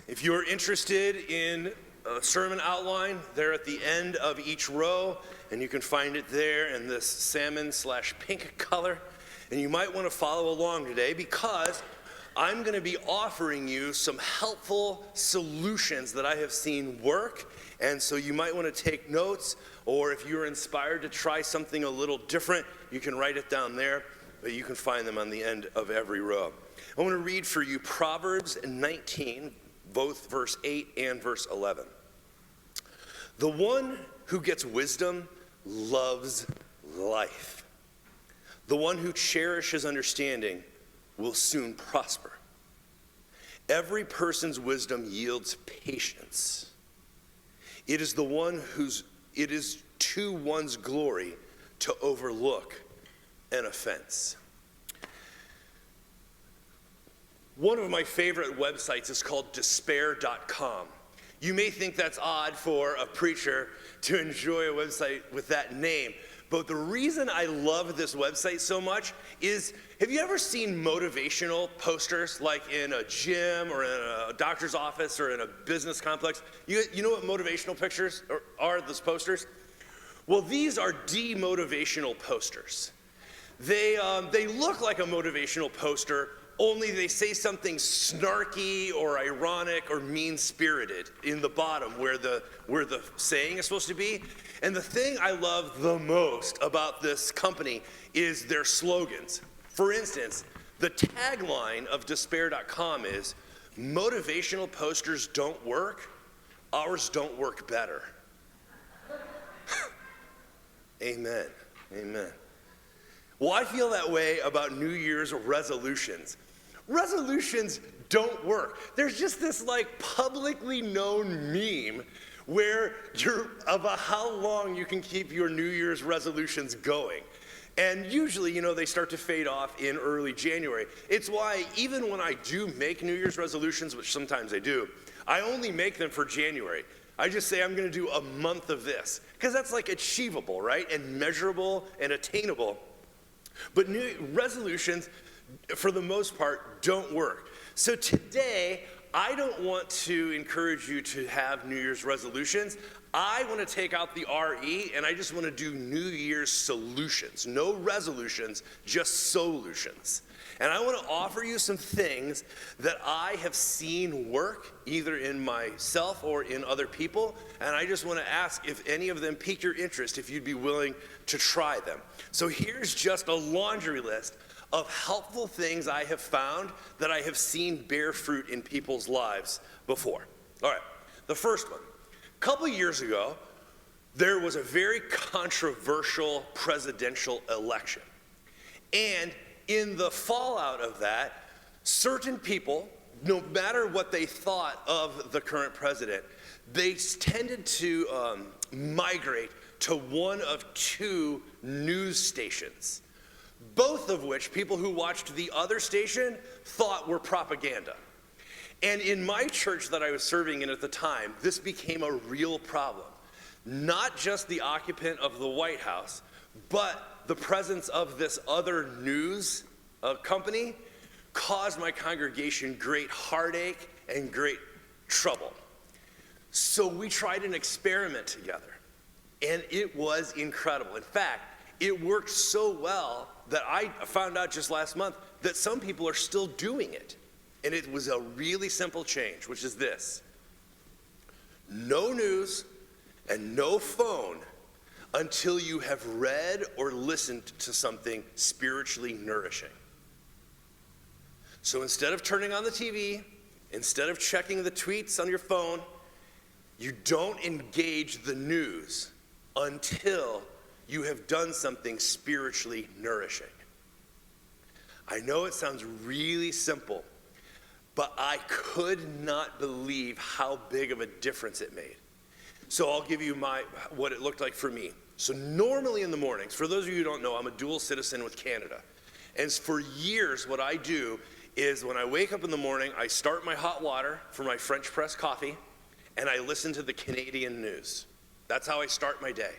If you're interested in a sermon outline, they're at the end of each row, and you can find it there in this salmon/pink color. And you might want to follow along today because I'm going to be offering you some helpful solutions that I have seen work. And so you might want to take notes, or if you're inspired to try something a little different, you can write it down there, but you can find them on the end of every row. I want to read for you Proverbs 19, both verse 8 and verse 11. The one who gets wisdom loves life. The one who cherishes understanding will soon prosper. Every person's wisdom yields patience. It is to one's glory to overlook an offense. One of my favorite websites is called despair.com. You may think that's odd for a preacher to enjoy a website with that name, but the reason I love this website so much is, have you ever seen motivational posters like in a gym or in a doctor's office or in a business complex? You know what motivational pictures are, those posters? Well, these are demotivational posters. They look like a motivational poster, only they say something snarky or ironic or mean-spirited in the bottom where the saying is supposed to be. And the thing I love the most about this company is their slogans. For instance, the tagline of despair.com is, "Motivational posters don't work, ours don't work better." Amen, amen. Well, I feel that way about New Year's resolutions. Resolutions don't work. There's just this publicly known meme where about how long you can keep your New Year's resolutions going. And usually, they start to fade off in early January. It's why even when I do make New Year's resolutions, which sometimes I do, I only make them for January. I just say I'm going to do a month of this, because that's achievable, right? And measurable and attainable. But new resolutions, for the most part, don't work. So today, I don't want to encourage you to have New Year's resolutions. I want to take out the RE, and I just want to do New Year's solutions. No resolutions, just solutions. And I want to offer you some things that I have seen work, either in myself or in other people. And I just want to ask if any of them pique your interest, if you'd be willing to try them. So here's just a laundry list of helpful things I have found that I have seen bear fruit in people's lives before. All right, the first one. A couple years ago, there was a very controversial presidential election. And in the fallout of that, certain people, no matter what they thought of the current president, they tended to migrate to one of two news stations, both of which people who watched the other station thought were propaganda. And in my church that I was serving in at the time, this became a real problem. Not just the occupant of the White House, but the presence of this other news company caused my congregation great heartache and great trouble. So we tried an experiment together, and it was incredible. In fact, it worked so well that I found out just last month that some people are still doing it. And it was a really simple change, which is this: no news and no phone until you have read or listened to something spiritually nourishing. So instead of turning on the TV, instead of checking the tweets on your phone, you don't engage the news until you have done something spiritually nourishing. I know it sounds really simple, but I could not believe how big of a difference it made. So I'll give you what it looked like for me. So normally in the mornings, for those of you who don't know, I'm a dual citizen with Canada. And for years, what I do is when I wake up in the morning, I start my hot water for my French press coffee, and I listen to the Canadian news. That's how I start my day.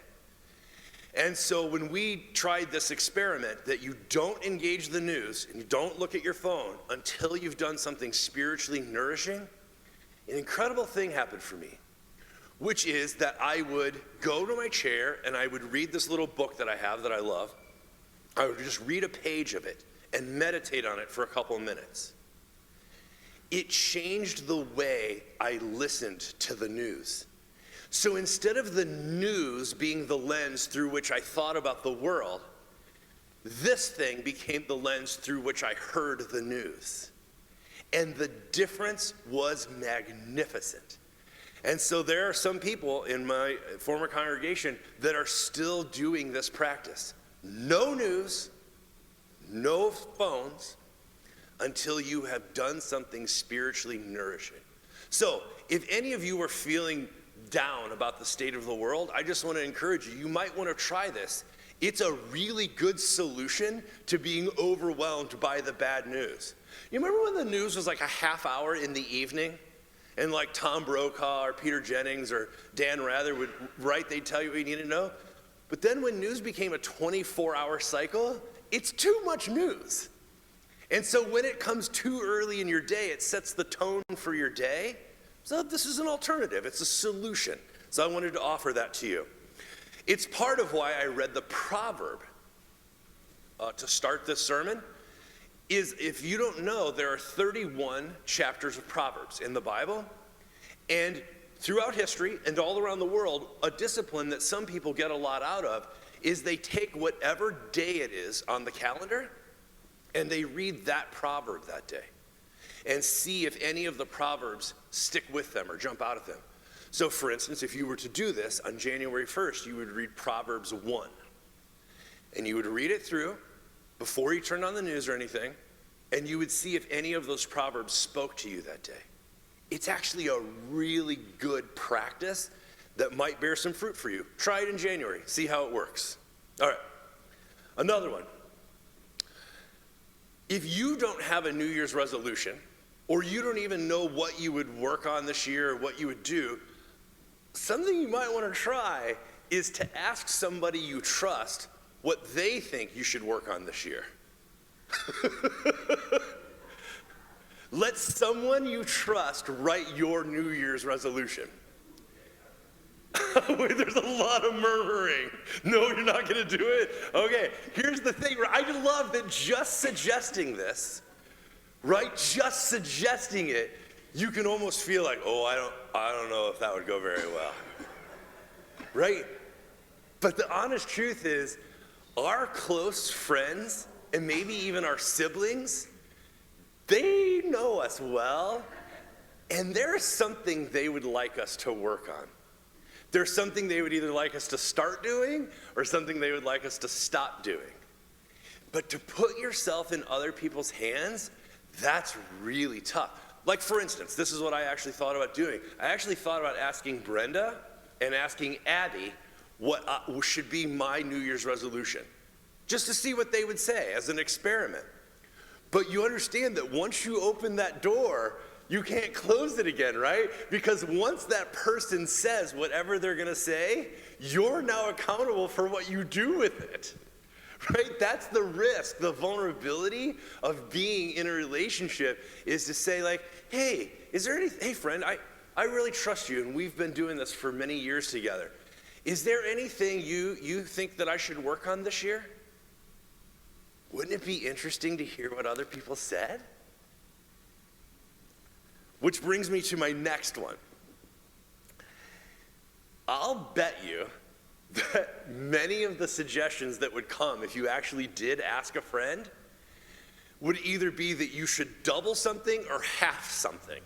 And so when we tried this experiment that you don't engage the news and you don't look at your phone until you've done something spiritually nourishing, an incredible thing happened for me, which is that I would go to my chair and I would read this little book that I have that I love. I would just read a page of it and meditate on it for a couple of minutes. It changed the way I listened to the news. So instead of the news being the lens through which I thought about the world, this thing became the lens through which I heard the news. And the difference was magnificent. And so there are some people in my former congregation that are still doing this practice. No news, no phones, until you have done something spiritually nourishing. So if any of you are feeling down about the state of the world, I just want to encourage you, you might want to try this. It's a really good solution to being overwhelmed by the bad news. You remember when the news was like a half hour in the evening? And like Tom Brokaw or Peter Jennings or Dan Rather would write, they'd tell you what you need to know. But then when news became a 24-hour cycle, it's too much news. And so when it comes too early in your day, it sets the tone for your day. So this is an alternative. It's a solution. So I wanted to offer that to you. It's part of why I read the proverb to start this sermon. Is if you don't know, there are 31 chapters of Proverbs in the Bible. And throughout history and all around the world, a discipline that some people get a lot out of is they take whatever day it is on the calendar and they read that proverb that day and see if any of the proverbs stick with them or jump out at them. So for instance, if you were to do this on January 1st, you would read Proverbs 1. And you would read it through before you turned on the news or anything, and you would see if any of those proverbs spoke to you that day. It's actually a really good practice that might bear some fruit for you. Try it in January, see how it works. All right, another one. If you don't have a New Year's resolution, or you don't even know what you would work on this year or what you would do, something you might want to try is to ask somebody you trust what they think you should work on this year. Let someone you trust write your New Year's resolution. Wait, there's a lot of murmuring. No, you're not going to do it? Okay, here's the thing. I love that just suggesting this, right? Just suggesting it, you can almost feel like, oh, I don't know if that would go very well. Right? But the honest truth is, our close friends, and maybe even our siblings, they know us well, and there's something they would like us to work on. There's something they would either like us to start doing or something they would like us to stop doing. But to put yourself in other people's hands, that's really tough. Like for instance, this is what I actually thought about doing. I actually thought about asking Brenda and asking Abby what should be my New Year's resolution, just to see what they would say as an experiment. But you understand that once you open that door, you can't close it again, right? Because once that person says whatever they're gonna say, you're now accountable for what you do with it, right? That's the risk, the vulnerability of being in a relationship is to say like, hey, hey friend, I really trust you and we've been doing this for many years together. Is there anything you think that I should work on this year? Wouldn't it be interesting to hear what other people said? Which brings me to my next one. I'll bet you that many of the suggestions that would come if you actually did ask a friend would either be that you should double something or half something.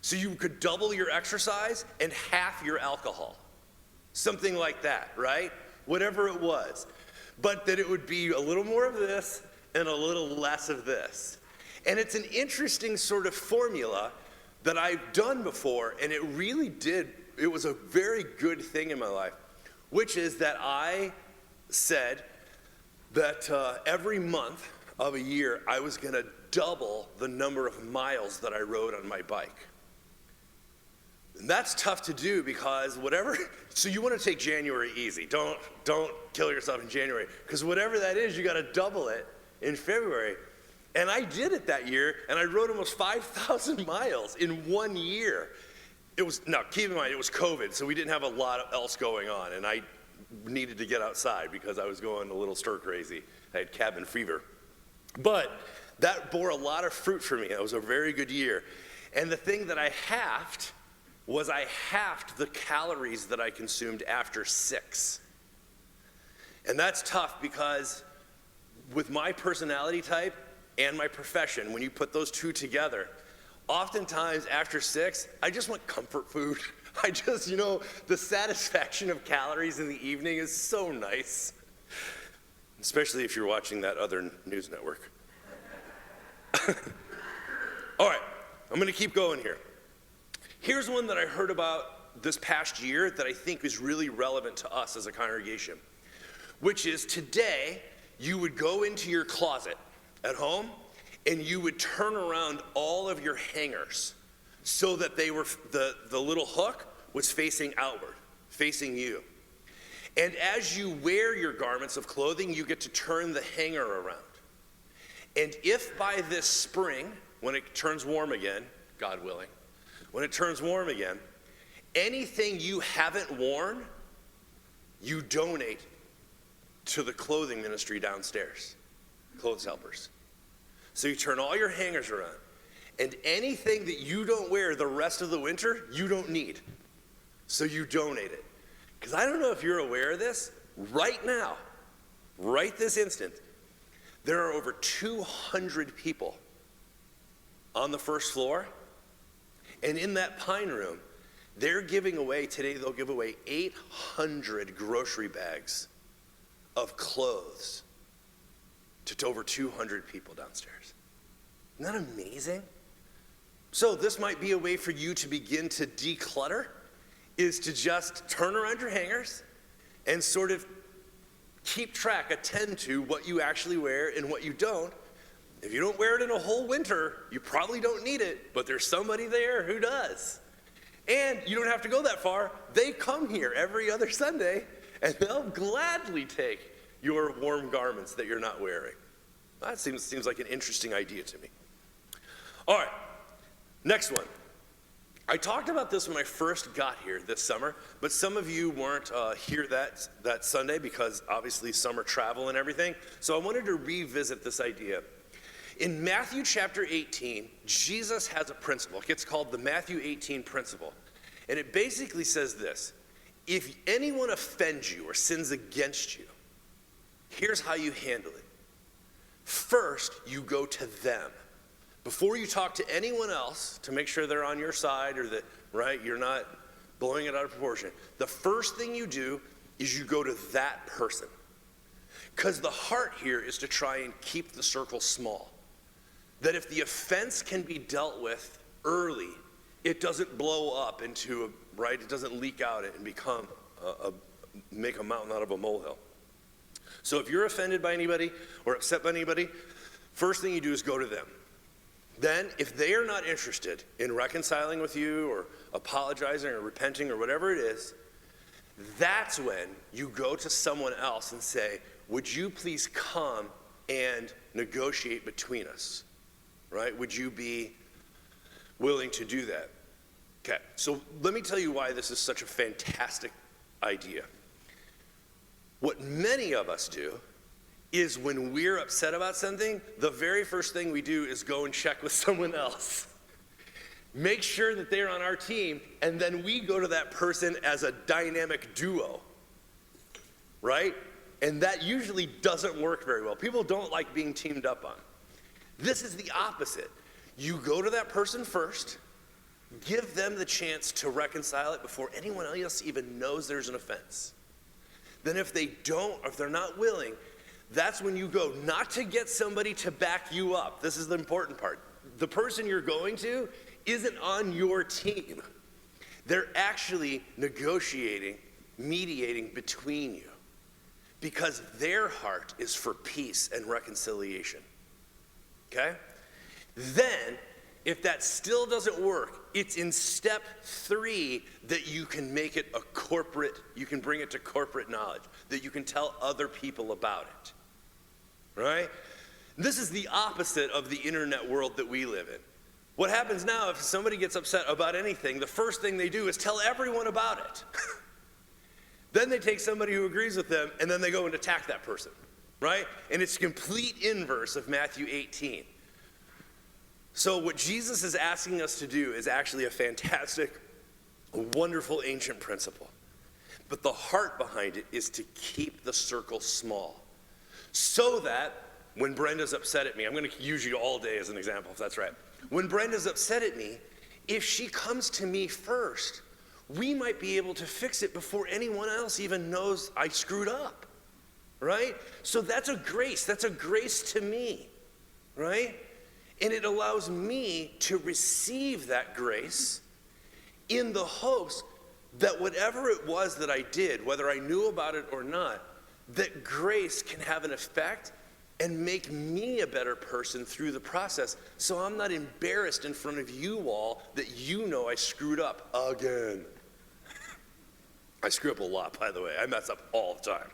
So you could double your exercise and half your alcohol. Something like that, right? Whatever it was. But that it would be a little more of this and a little less of this. And it's an interesting sort of formula that I've done before, and it was a very good thing in my life, which is that I said that every month of a year, I was gonna double the number of miles that I rode on my bike. And that's tough to do because so you wanna take January easy. Don't kill yourself in January, because whatever that is, you gotta double it in February. And I did it that year, and I rode almost 5,000 miles in 1 year. Now keep in mind, it was COVID, so we didn't have a lot else going on, and I needed to get outside because I was going a little stir crazy. I had cabin fever. But that bore a lot of fruit for me. It was a very good year. And the thing that I halved was I halved the calories that I consumed after 6. And that's tough because with my personality type and my profession, when you put those two together, oftentimes after 6, I just want comfort food. I just, the satisfaction of calories in the evening is so nice, especially if you're watching that other news network. All right, I'm going to keep going here. Here's one that I heard about this past year that I think is really relevant to us as a congregation, which is today you would go into your closet at home and you would turn around all of your hangers so that they were, the little hook was facing outward, facing you. And as you wear your garments of clothing, you get to turn the hanger around. And if by this spring, when it turns warm again, God willing, when it turns warm again, anything you haven't worn, you donate to the clothing ministry downstairs, Clothes Helpers. So you turn all your hangers around, and anything that you don't wear the rest of the winter, you don't need. So you donate it. Because I don't know if you're aware of this, right now, right this instant, there are over 200 people on the first floor, and in that pine room, they're giving away, today they'll give away 800 grocery bags of clothes to over 200 people downstairs. Isn't that amazing? So this might be a way for you to begin to declutter, is to just turn around your hangers and sort of keep track, attend to what you actually wear and what you don't. If you don't wear it in a whole winter, you probably don't need it, but there's somebody there who does. And you don't have to go that far. They come here every other Sunday, and they'll gladly take your warm garments that you're not wearing. That seems like an interesting idea to me. All right, next one. I talked about this when I first got here this summer, but some of you weren't here that Sunday because obviously summer travel and everything. So I wanted to revisit this idea. In Matthew chapter 18, Jesus has a principle. It gets called the Matthew 18 principle. And it basically says this: if anyone offends you or sins against you, here's how you handle it. First, you go to them. Before you talk to anyone else to make sure they're on your side or that, right, you're not blowing it out of proportion, the first thing you do is you go to that person. Because the heart here is to try and keep the circle small. That if the offense can be dealt with early, it doesn't blow up into, right, it doesn't leak out and become, make a mountain out of a molehill. So if you're offended by anybody or upset by anybody, first thing you do is go to them. Then, if they are not interested in reconciling with you or apologizing or repenting or whatever it is, that's when you go to someone else and say, would you please come and negotiate between us, right? Would you be willing to do that? Okay, so let me tell you why this is such a fantastic idea. What many of us do is when we're upset about something, the very first thing we do is go and check with someone else. Make sure that they're on our team, and then we go to that person as a dynamic duo, right? And that usually doesn't work very well. People don't like being teamed up on. This is the opposite. You go to that person first, give them the chance to reconcile it before anyone else even knows there's an offense. Then if they don't, or if they're not willing, that's when you go, not to get somebody to back you up. This is the important part. The person you're going to isn't on your team. They're actually negotiating, mediating between you because their heart is for peace and reconciliation. Okay? Then, if that still doesn't work, it's in step 3 that you can make it a corporate, you can bring it to corporate knowledge, that you can tell other people about it. Right? This is the opposite of the internet world that we live in. What happens now, if somebody gets upset about anything, the first thing they do is tell everyone about it. Then they take somebody who agrees with them, and then they go and attack that person, right? And it's complete inverse of Matthew 18. So what Jesus is asking us to do is actually a fantastic, wonderful ancient principle. But the heart behind it is to keep the circle small. So that when Brenda's upset at me, I'm going to use you all day as an example, if that's right. When Brenda's upset at me, if she comes to me first, we might be able to fix it before anyone else even knows I screwed up, right? So that's a grace. That's a grace to me, right? And it allows me to receive that grace in the hopes that whatever it was that I did, whether I knew about it or not, that grace can have an effect and make me a better person through the process, so I'm not embarrassed in front of you all that you know I screwed up again. I screw up a lot, by the way. I mess up all the time.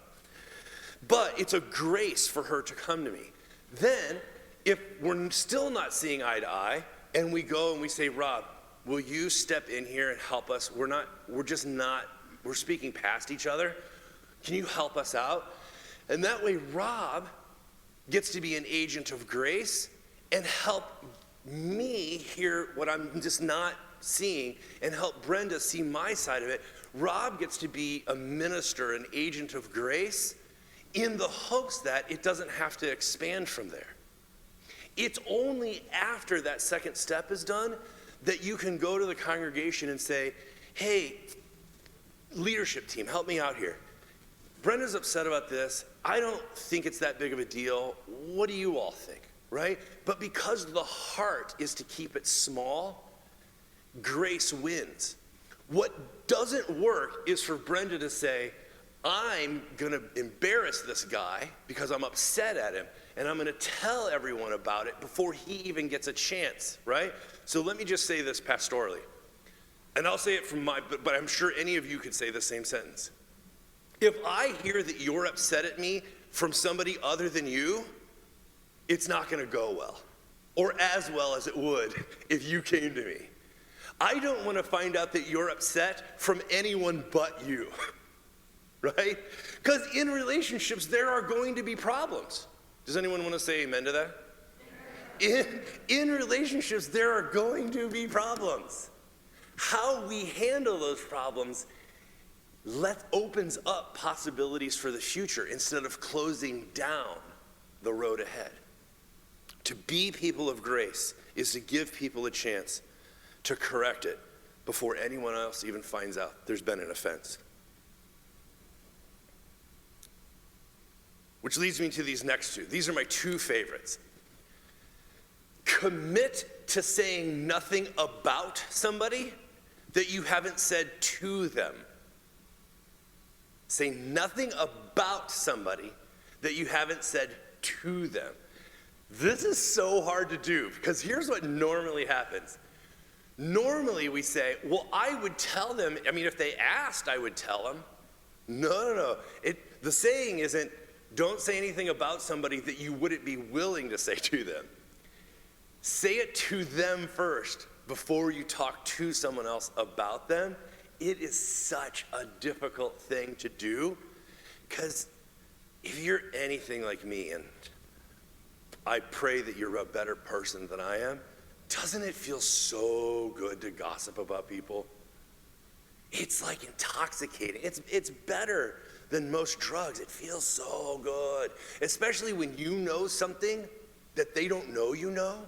But it's a grace for her to come to me. Then, if we're still not seeing eye to eye, and we go and we say, Rob, will you step in here and help us? We're speaking past each other. Can you help us out? And that way, Rob gets to be an agent of grace and help me hear what I'm just not seeing and help Brenda see my side of it. Rob gets to be a minister, an agent of grace, in the hopes that it doesn't have to expand from there. It's only after that second step is done that you can go to the congregation and say, hey, leadership team, help me out here. Brenda's upset about this. I don't think it's that big of a deal. What do you all think, right? But because the heart is to keep it small, grace wins. What doesn't work is for Brenda to say, I'm going to embarrass this guy because I'm upset at him, and I'm going to tell everyone about it before he even gets a chance, right? So let me just say this pastorally. And I'll say it from but I'm sure any of you could say the same sentence. If I hear that you're upset at me from somebody other than you, it's not going to go well, or as well as it would if you came to me. I don't want to find out that you're upset from anyone but you, right? Because in relationships, there are going to be problems. Does anyone want to say amen to that? In relationships, there are going to be problems. How we handle those problems opens up possibilities for the future instead of closing down the road ahead. To be people of grace is to give people a chance to correct it before anyone else even finds out there's been an offense. Which leads me to these next two. These are my two favorites. Commit to saying nothing about somebody that you haven't said to them. Say nothing about somebody that you haven't said to them. This is so hard to do because here's what normally happens. Normally we say, well, I would tell them. I mean, if they asked, I would tell them. No. The saying isn't, don't say anything about somebody that you wouldn't be willing to say to them. Say it to them first before you talk to someone else about them. It is such a difficult thing to do because if you're anything like me, and I pray that you're a better person than I am, doesn't it feel so good to gossip about people? It's like intoxicating. It's better than most drugs. It feels so good, especially when you know something that they don't know you know.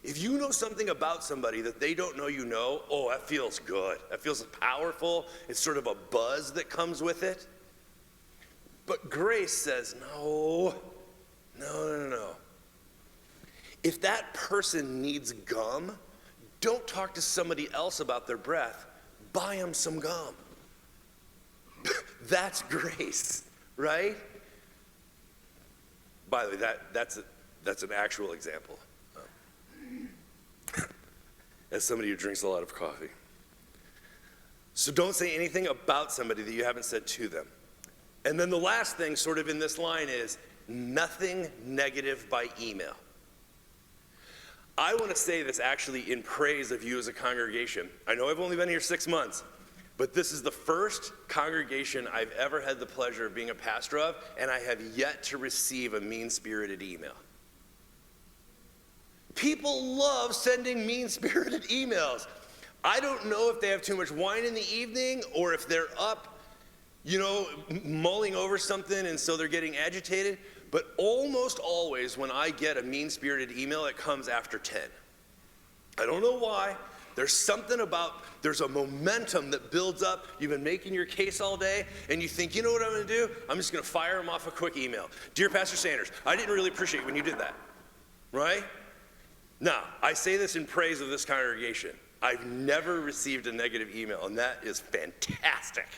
If you know something about somebody that they don't know you know, oh, that feels good. That feels powerful. It's sort of a buzz that comes with it. But grace says, no. If that person needs gum, don't talk to somebody else about their breath. Buy them some gum. That's grace, right? By the way, that's an actual example. As somebody who drinks a lot of coffee. So don't say anything about somebody that you haven't said to them. And then the last thing sort of in this line is nothing negative by email. I want to say this actually in praise of you as a congregation. I know I've only been here 6 months, but this is the first congregation I've ever had the pleasure of being a pastor of, and I have yet to receive a mean-spirited email. People love sending mean-spirited emails. I don't know if they have too much wine in the evening or if they're up, mulling over something and so they're getting agitated. But almost always when I get a mean-spirited email, it comes after 10. I don't know why. There's something about, there's a momentum that builds up. You've been making your case all day, and you think, you know what I'm going to do? I'm just going to fire them off a quick email. Dear Pastor Sanders, I didn't really appreciate when you did that, right? Now, I say this in praise of this congregation. I've never received a negative email, and that is fantastic,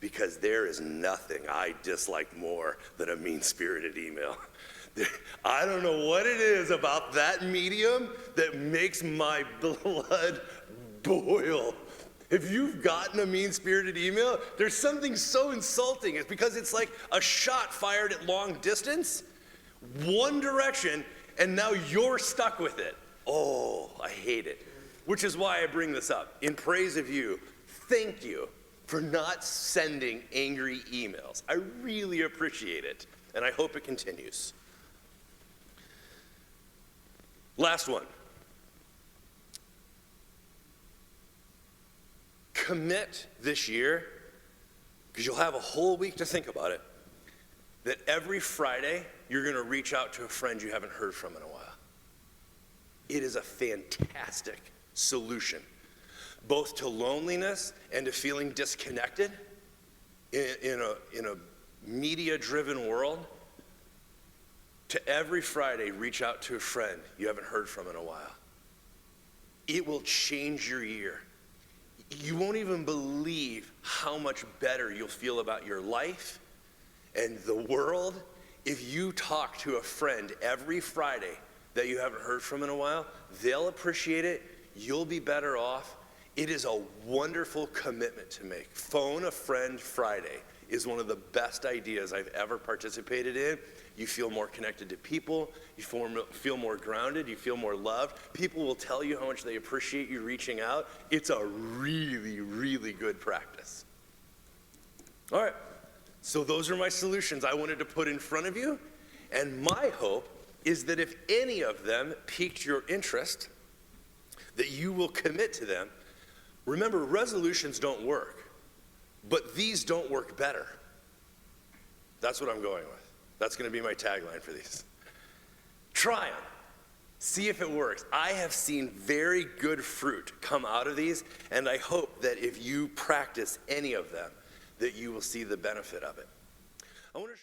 because there is nothing I dislike more than a mean-spirited email. I don't know what it is about that medium that makes my blood boil. If you've gotten a mean-spirited email, there's something so insulting. It's because it's like a shot fired at long distance, one direction, and now you're stuck with it. Oh, I hate it. Which is why I bring this up. In praise of you, thank you for not sending angry emails. I really appreciate it, and I hope it continues. Last one. Commit this year, because you'll have a whole week to think about it, that every Friday you're going to reach out to a friend you haven't heard from in a while. It is a fantastic solution, both to loneliness and to feeling disconnected in a media-driven world. To every Friday, reach out to a friend you haven't heard from in a while. It will change your year. You won't even believe how much better you'll feel about your life and the world if you talk to a friend every Friday that you haven't heard from in a while. They'll appreciate it. You'll be better off. It is a wonderful commitment to make. Phone a friend Friday is one of the best ideas I've ever participated in. You feel more connected to people. You feel more grounded. You feel more loved. People will tell you how much they appreciate you reaching out. It's a really, really good practice. All right, so those are my solutions I wanted to put in front of you. And my hope is that if any of them piqued your interest, that you will commit to them. Remember, resolutions don't work, but these don't work better. That's what I'm going with. That's going to be my tagline for these. Try them. See if it works. I have seen very good fruit come out of these, and I hope that if you practice any of them, that you will see the benefit of it. I want to